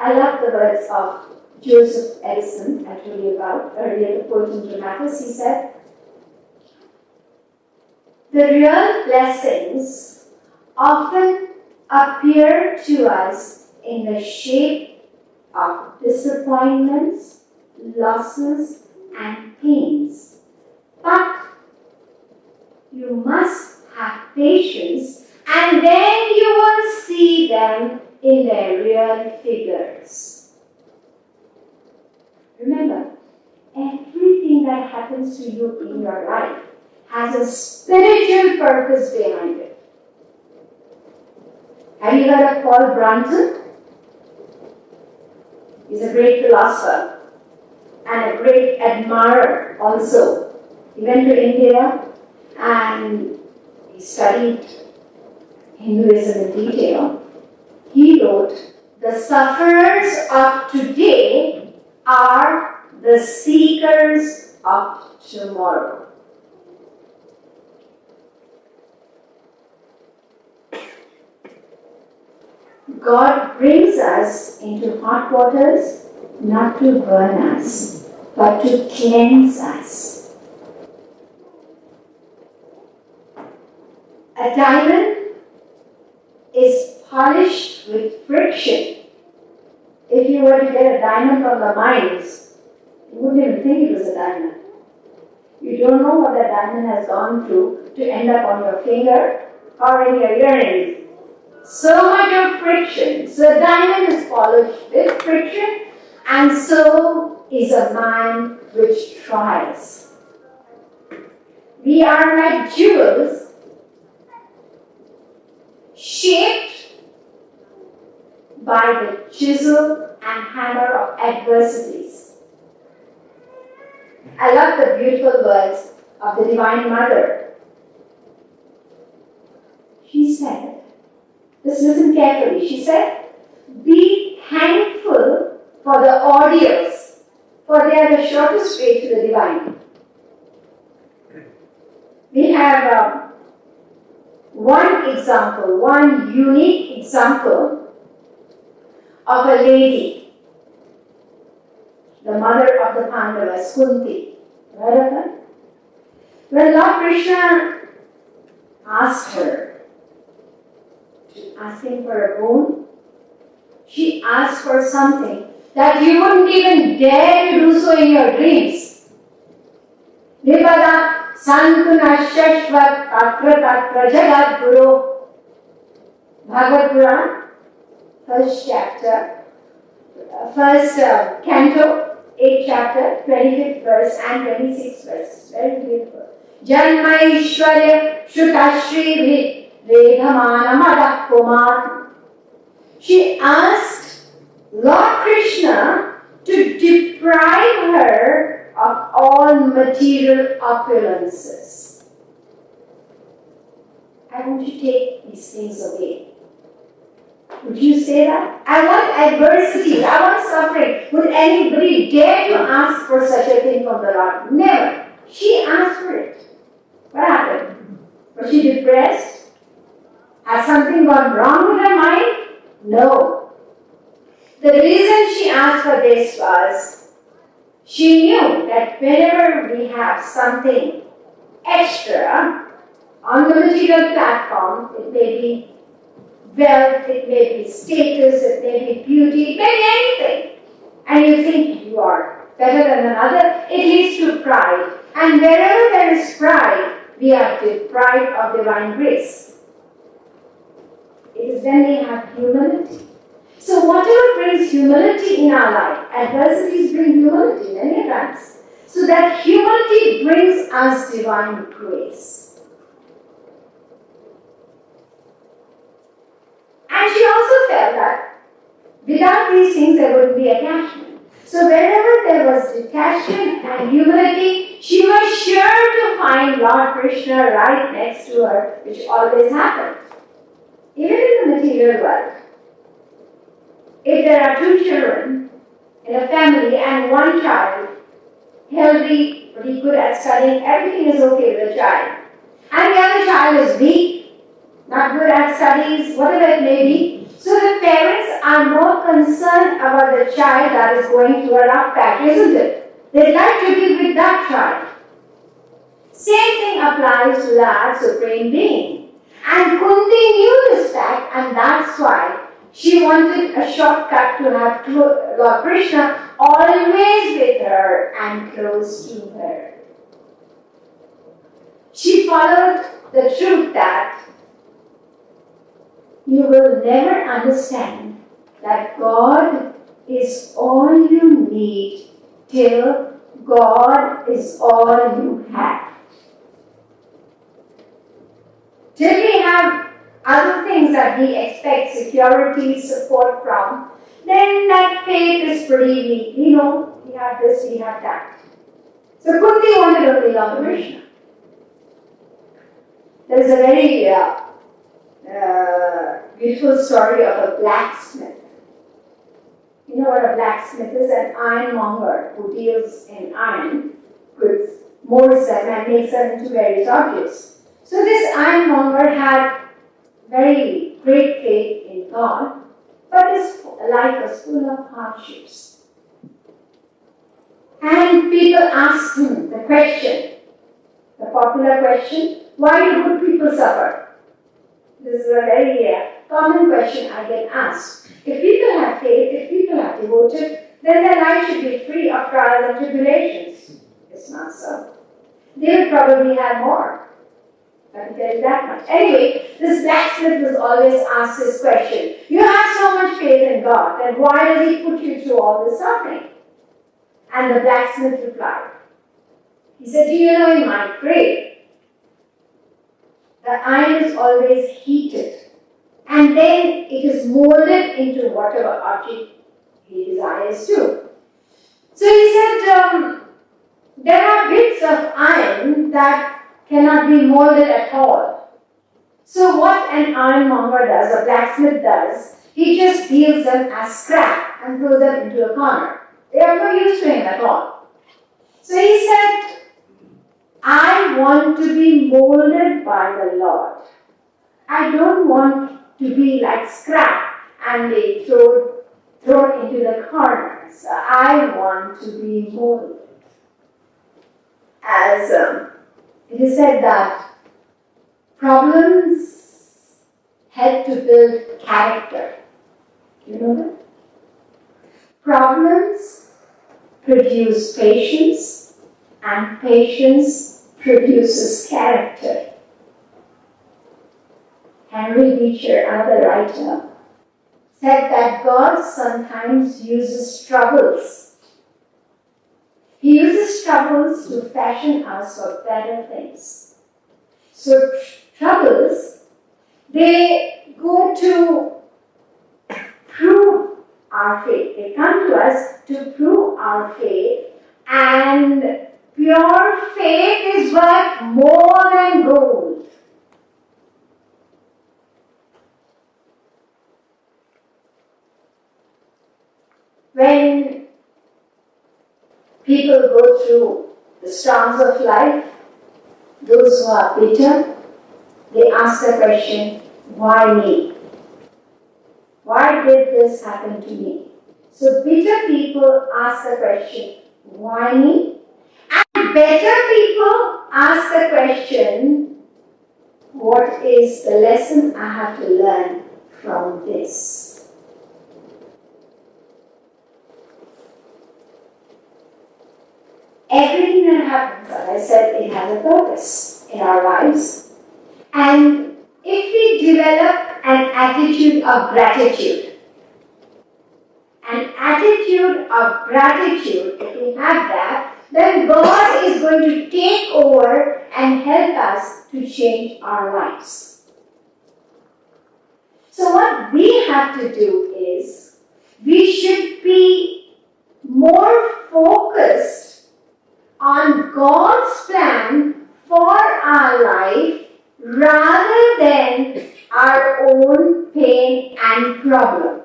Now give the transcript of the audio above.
I love the words of Joseph Edison, I told you about earlier, the poet and dramatist. He said, "The real blessings often appear to us in the shape of disappointments, losses, and pains. But you must have patience, and then you will see them in their real figures." Remember, everything that happens to you in your life has a spiritual purpose behind it. Have you heard of Paul Brunton? He's a great philosopher and a great admirer also. He went to India and he studied Hinduism in detail. He wrote, "The sufferers of today are the seekers of tomorrow." God brings us into hot waters not to burn us, but to cleanse us. A diamond is polished with friction. If you were to get a diamond from the mines, you wouldn't even think it was a diamond. You don't know what that diamond has gone through to end up on your finger or in your earrings. So much of friction. So a diamond is polished with friction, and so is a mind which tries. We are like jewels shaped by the chisel and hammer of adversities. I love the beautiful words of the Divine Mother. She said, just listen carefully, she said, "Be thankful for the ordeals, for they are the shortest way to the divine." We have one example, one unique example of a lady, the mother of the Pandavas, Kunti. Heard of her? When Lord Krishna asked her to ask him for a boon, she asked for something that you wouldn't even dare to do so in your dreams. Nipada Santuna Shashvat Tatra Tatra Jagadguru. Bhagavad Puran, first chapter, first canto, 8th chapter, 25th verse and 26th verse. Very beautiful. Janmaishwarya Shri Vedhamana Madak Kumar. She asked Lord Krishna to deprive her of all material opulences. I want you to take these things away. Would you say that? I want adversity, I want suffering. Would anybody dare to ask for such a thing from the Lord? Never. She asked for it. What happened? Was she depressed? Has something gone wrong with her mind? No. The reason she asked for this was, she knew that whenever we have something extra on the material platform, it may be wealth, it may be status, it may be beauty, it may be anything, and you think you are better than another, it leads to pride. And wherever there is pride, we are deprived of divine grace. It is when we have humility. So whatever brings humility in our life, adversities bring humility many times. So that humility brings us divine grace. And she also felt that without these things there would be attachment. So wherever there was detachment and humility, she was sure to find Lord Krishna right next to her, which always happened. Even in the material world. If there are two children in a family and one child, healthy, pretty good at studying, everything is okay with the child. And the other child is weak, not good at studies, whatever it may be. So the parents are more concerned about the child that is going through a rough patch, isn't it? They'd like to be with that child. Same thing applies to that Supreme Being. And Kunti knew this fact, and that's why she wanted a shortcut to have Lord Krishna always with her and close to her. She followed the truth that you will never understand that God is all you need till God is all you have. Till we have other things that we expect security, support from, then that faith is pretty weak. We know we have this, we have that. So Kunti wanted only Lord Krishna. There is a very beautiful story of a blacksmith. You know what a blacksmith is? An ironmonger who deals in iron, molds them and makes them into various objects. So this ironmonger had very great faith in God, but his life was full of hardships. And people asked him the question, the popular question, why do good people suffer? This is a very common question I get asked. If people have faith, if people are devoted, then their life should be free of trials and tribulations. It's not so. They would probably have more. I can tell you that much. Anyway, this blacksmith was always asked this question. You have so much faith in God, then why does He put you through all this suffering? And the blacksmith replied. He said, do you know in my grave, the iron is always heated and then it is molded into whatever object he desires to. So he said, there are bits of iron that cannot be molded at all. So what an ironmonger does, a blacksmith does, he just deals them as scrap and throws them into a corner. They have no use to him at all. So he said, I want to be molded by the Lord. I don't want to be like scrap and be thrown into the corner. So I want to be molded. As it is said that problems help to build character. You know that? Problems produce patience, and patience produces character. Henry Beecher, another writer, said that God sometimes uses troubles. He uses troubles to fashion us for better things. So troubles, they go to prove our faith. They come to us to prove our faith, and pure faith is worth more than gold. When people go through the storms of life, those who are bitter, they ask the question, why me? Why did this happen to me? So bitter people ask the question, why me? And better people ask the question, what is the lesson I have to learn from this? Everything that happens, as I said, it has a purpose in our lives. And if we develop an attitude of gratitude, if we have that, then God is going to take over and help us to change our lives. So what we have to do is, we should be more focused on God's plan for our life rather than our own pain and problem.